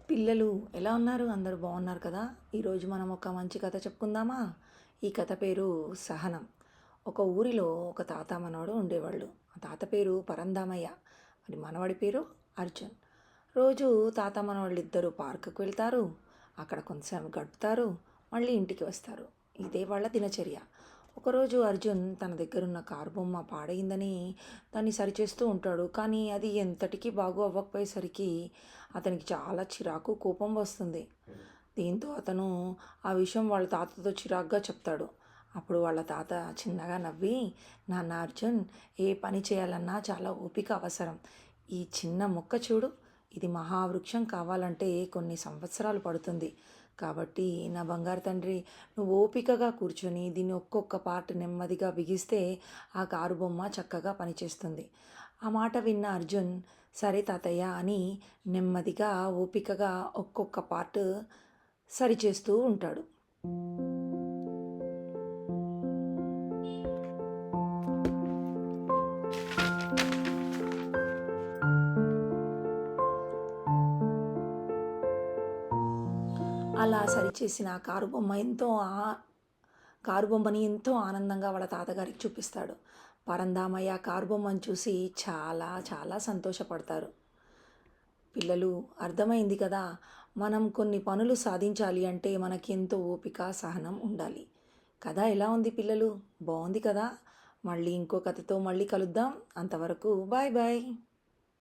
పిల్లలు ఎలా ఉన్నారు? అందరూ బాగున్నారు కదా? ఈరోజు మనం ఒక మంచి కథ చెప్పుకుందామా? ఈ కథ పేరు సహనం. ఒక ఊరిలో ఒక తాత మనవడు ఉండేవాళ్ళు. ఆ తాత పేరు పరంధామయ్య. మరి మనవడి పేరు అర్జున్. రోజు తాత మనవాళ్ళు ఇద్దరు పార్కుకు వెళ్తారు. అక్కడ కొంతసేపు గడుపుతారు. మళ్ళీ ఇంటికి వస్తారు. ఇదే వాళ్ళ దినచర్య. ఒకరోజు అర్జున్ తన దగ్గరున్న కారు బొమ్మ పాడైందని దాన్ని సరిచేస్తూ ఉంటాడు. కానీ అది ఎంతటికీ బాగు అవ్వకపోయేసరికి అతనికి చాలా చిరాకు, కోపం వస్తుంది. దీంతో అతను ఆ విషయం వాళ్ళ తాతతో చిరాగ్గా చెప్తాడు. అప్పుడు వాళ్ళ తాత చిన్నగా నవ్వి, నాన్న అర్జున్, ఏ పని చేయాలన్నా చాలా ఓపిక అవసరం. ఈ చిన్న మొక్క చూడు, ఇది మహావృక్షం కావాలంటే కొన్ని సంవత్సరాలు పడుతుంది. కాబట్టి నా బంగారు తండ్రి, నువ్వు ఓపికగా కూర్చొని దీన్ని ఒక్కొక్క పార్ట్ నెమ్మదిగా బిగిస్తే ఆ కారు బొమ్మ చక్కగా పనిచేస్తుంది. ఆ మాట విన్న అర్జున్, సరే తాతయ్య అని నెమ్మదిగా ఓపికగా ఒక్కొక్క పార్ట్ సరిచేస్తూ ఉంటాడు. అలా సరిచేసిన ఆ కారు బొమ్మని ఎంతో ఆనందంగా వాళ్ళ తాతగారికి చూపిస్తాడు. పరంధామయ్య కారు బొమ్మను చూసి చాలా చాలా సంతోషపడతారు. పిల్లలు, అర్థమైంది కదా? మనం కొన్ని పనులు సాధించాలి అంటే మనకి ఎంతో ఓపిక, సహనం ఉండాలి. కథ ఎలా ఉంది పిల్లలు? బాగుంది కదా? మళ్ళీ ఇంకో కథతో మళ్ళీ కలుద్దాం. అంతవరకు బాయ్ బాయ్.